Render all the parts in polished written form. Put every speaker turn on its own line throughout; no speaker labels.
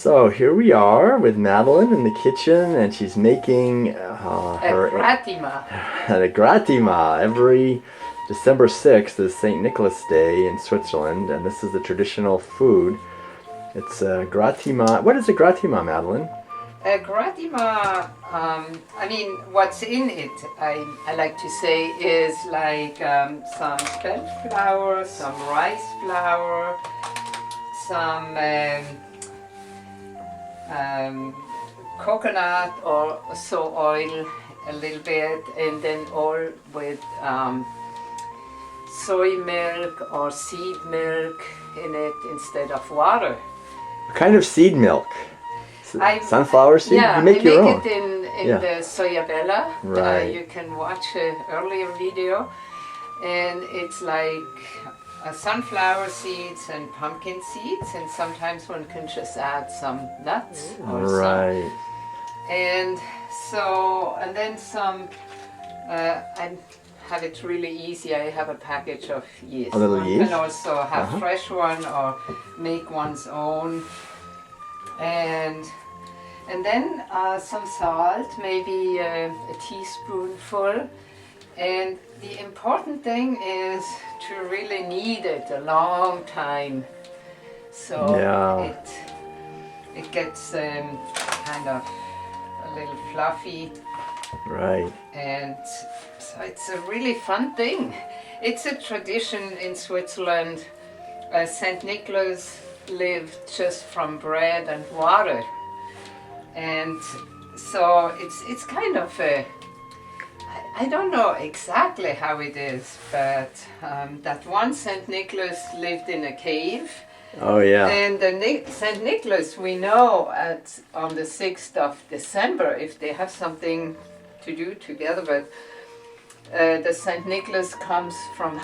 So here we are with Madeleine in the kitchen, and she's making her
Gratima.
a Gratima. Every December 6th is St. Nicholas Day in Switzerland, and this is the traditional food. It's a Gratima. What is a Gratima, Madeleine?
A Gratima, I mean, what's in it, I like to say, is like some spelt flour, some rice flour, some coconut or so oil a little bit, and then all with soy milk or seed milk in it instead of water.
What kind of seed milk? Sunflower seed?
Yeah,
you make your own.
I make it in the Soya Bella.
Right.
You can watch an earlier video, and it's like sunflower seeds and pumpkin seeds, and sometimes one can just add some nuts or
right.
And so, and then some, I have it really easy. I have a package of yeast.
A little
one
yeast?
can also have fresh one or make one's own. And then some salt, maybe a teaspoonful. And the important thing is to really knead it a long time, so it gets kind of a little fluffy.
Right.
And so it's a really fun thing. It's a tradition in Switzerland. St. Nicholas lived just from bread and water. And so it's kind of a, I don't know exactly how it is, but that one St. Nicholas lived in a cave.
Oh yeah.
And the St. Nicholas, we know on the 6th of December, if they have something to do together, but the St. Nicholas comes from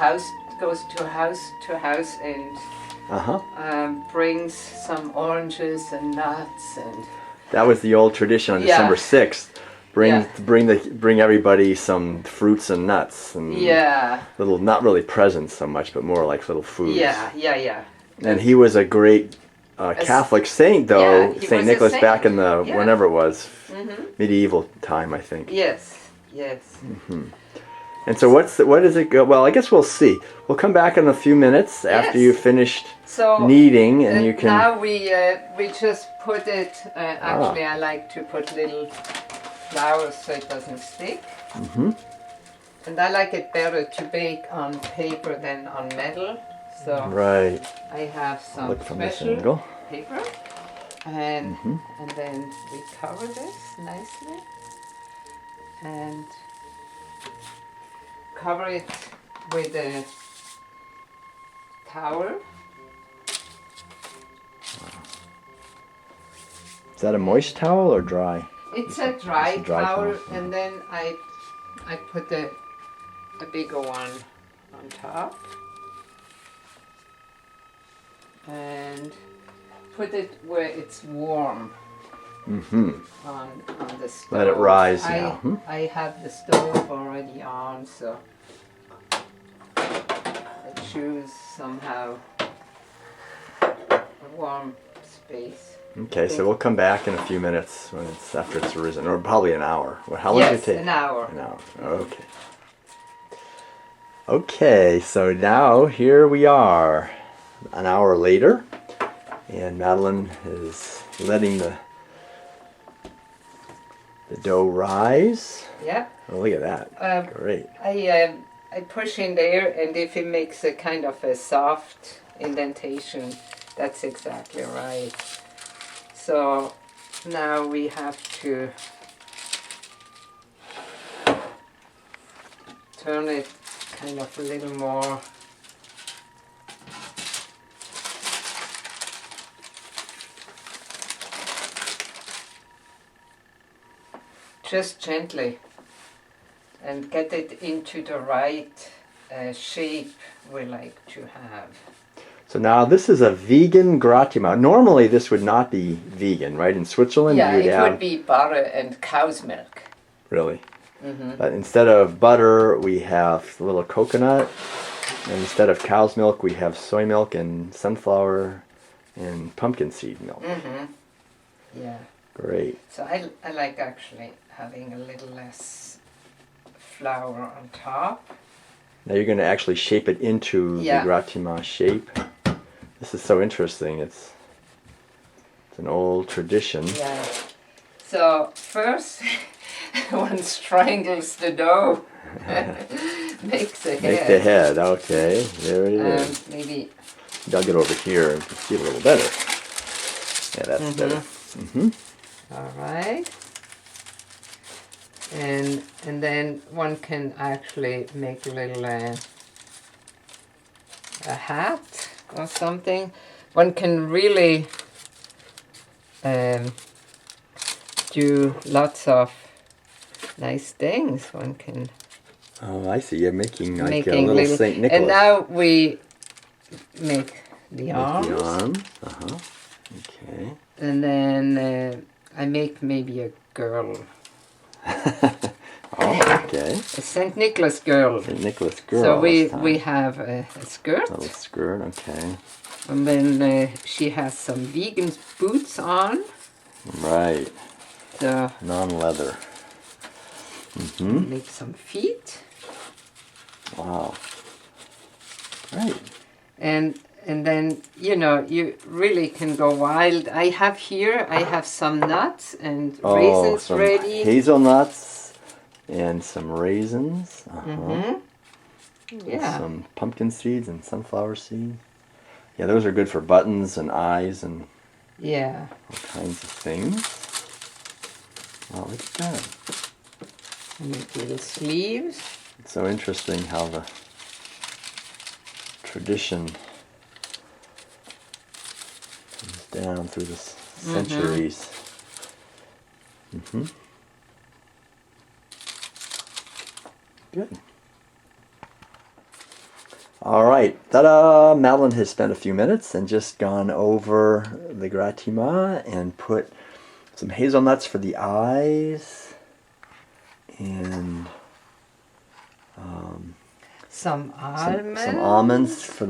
goes to house and brings some oranges and nuts and.
That was the old tradition on December 6th. Bring everybody some fruits and nuts and little, not really presents so much, but more like little foods.
Yeah.
And he was a great Catholic saint, though, St. Nicholas back in the whenever it was medieval time, I think.
Yes.
And so what does it go? Well, I guess we'll see. We'll come back in a few minutes after you've finished kneading, and you can.
Now we just put it. Actually, I like to put little flour so it doesn't stick. And I like it better to bake on paper than on metal. So I have some special paper, and then we cover this nicely and cover it with a towel.
Is that a moist towel or dry?
It's a dry towel, and then I put a bigger one on top and put it where it's warm. On the stove.
Let it rise now.
I have the stove already on, so I choose somehow a warm space.
Okay, so we'll come back in a few minutes when after it's risen, or probably an hour. How long does it take?
An hour.
An hour. Okay. Okay, so now here we are, an hour later, and Madeleine is letting the dough rise.
Yeah.
Oh, look at that. Great.
I push in there, and if it makes a kind of a soft indentation, that's exactly right. So now we have to turn it kind of a little more. Just gently, and get it into the right shape we like to have.
So now this is a vegan Gratima. Normally this would not be vegan, right? In Switzerland,
would be butter and cow's milk.
Really? But instead of butter, we have a little coconut, and instead of cow's milk, we have soy milk and sunflower and pumpkin seed milk.
Yeah.
Great.
So I like actually having a little less flour on top.
Now you're going to actually shape it into the Gratima shape. This is so interesting. It's an old tradition.
Yeah. So first, one strangles the dough, makes the head.
Make the head. Okay, there it is.
Maybe
I'll get over here and see it a little better. Yeah, that's better.
All right. And then one can actually make a little a hat or something. One can really do lots of nice things. One can.
Oh, I see. You're making like a little Saint Nicholas.
And now we make the arms.
The arms. Okay.
And then I make maybe a girl.
Oh, okay.
A Saint Nicholas girl.
Saint Nicholas girl.
So we have a skirt.
A little skirt, okay.
And then she has some vegan boots on.
Right.
So
non-leather.
make some feet.
Wow. Great.
And then, you know, you really can go wild. I have some nuts and raisins
some
ready.
Hazelnuts and some raisins.
Yeah.
Some pumpkin seeds and sunflower seeds. Yeah, those are good for buttons and eyes and
all
kinds of things. Wow, look at that.
Make little sleeves.
It's so interesting how the tradition comes down through the centuries. Good. All right, ta-da! Madeleine has spent a few minutes and just gone over the Gratima and put some hazelnuts for the eyes and
Some almonds.
some almonds for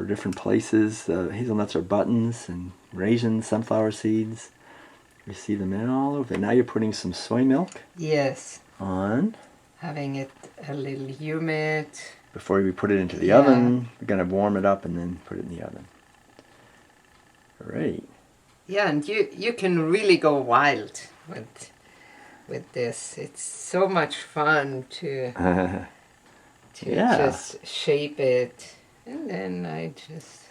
different places. Hazelnuts are buttons and raisins, sunflower seeds. You see them in all over. Now you're putting some soy milk.
Yes.
On.
Having it a little humid.
Before we put it into the oven, we're going to warm it up and then put it in the oven. Great.
Yeah, and you can really go wild with this. It's so much fun to just shape it, and then I just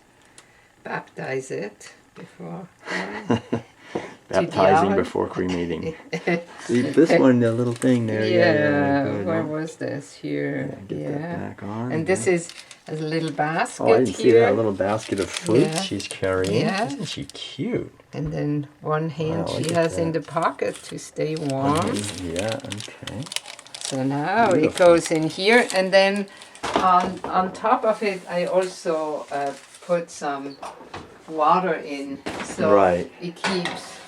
baptize it before.
Baptizing before cremating. See this one, the little thing there.
Where was this? Here.
Get that back on.
And this is a little basket.
Oh, I didn't see
here.
that little basket of fruit she's carrying.
Yeah.
Isn't she cute?
And then one hand
Wow,
she has in the pocket to stay warm.
Yeah, okay.
So now it goes in here, and then on top of it I also put some water in, so it keeps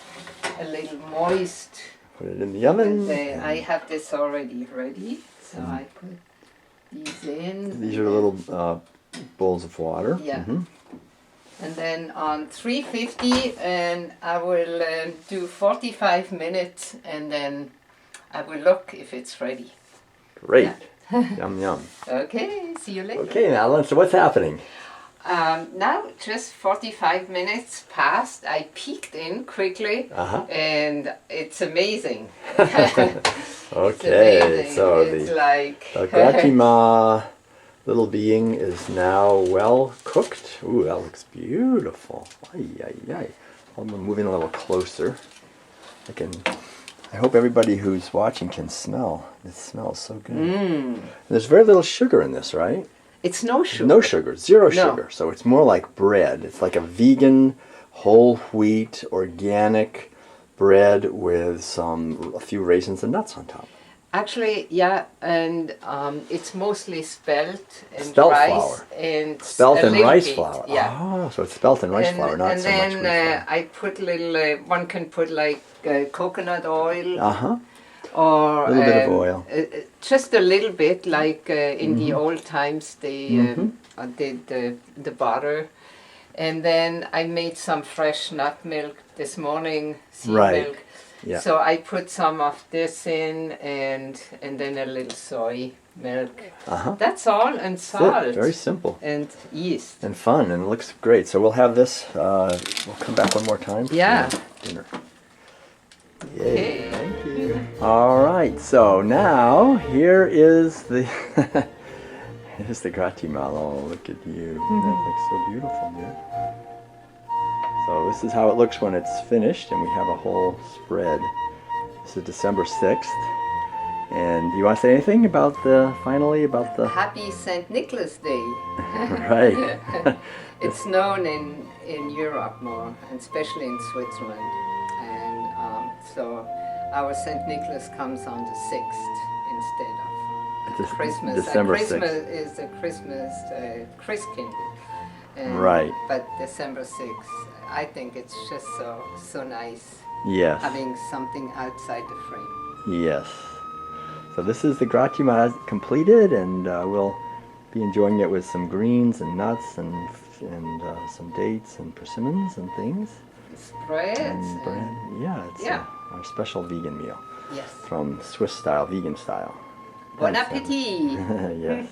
a little moist.
Put it in the oven.
And I have this already ready, so I put these in.
These are little bowls of water.
Yeah. And then on 350, and I will do 45 minutes, and then I will look if it's ready.
Great. Yum, yum.
Okay, see you later.
Okay, Madeleine, so what's happening?
Now just 45 minutes passed. I peeked in quickly, and it's amazing.
Okay,
it's
so
it's like
the Gratima little being is now well cooked. Ooh, that looks beautiful. Ay, ay, ay. I'm moving a little closer. I hope everybody who's watching can smell. It smells so good. There's very little sugar in this, right?
It's no sugar.
No sugar, zero sugar. So it's more like bread. It's like a vegan, whole wheat, organic bread with a few raisins and nuts on top.
Actually, yeah, and it's mostly spelt and
Spelt
rice
flour.
and
Spelt and rice
bit,
flour.
Yeah.
Oh, so it's spelt and rice flour, not so much wheat flour.
I put little. One can put like coconut oil.
A
Or
little bit of oil.
Just a little bit, like in the old times they did the butter. And then I made some fresh nut milk this morning, seed
Right.
milk.
Yeah.
So I put some of this in, and then a little soy milk. That's all, and
That's
salt.
it. Very simple.
And yeast.
And fun, and it looks great. So we'll have this, we'll come back one more time.
Yeah.
For dinner. Yay,
Okay.
thank you. All right, so now here is the, here's the Gratima. Oh, look at you. That looks so beautiful, dear. So this is how it looks when it's finished, and we have a whole spread. This is December 6th. And do you want to say anything about finally about the...
Happy St. Nicholas Day.
Right.
It's known in Europe more, and especially in Switzerland. And so our St. Nicholas comes on the 6th instead of Christmas.
December
Christmas
6th.
is the Christmas Christkind.
Right.
But December 6th, I think it's just so nice
Yes.
having something outside the frame.
Yes. So this is the Gratima completed, and we'll be enjoying it with some greens and nuts and some dates and persimmons and things.
Bread.
And bread. Yeah, it's
Yeah.
our special vegan meal
Yes.
from Swiss style, vegan style.
Bon
Thanks,
appetit.
Evan. Yes.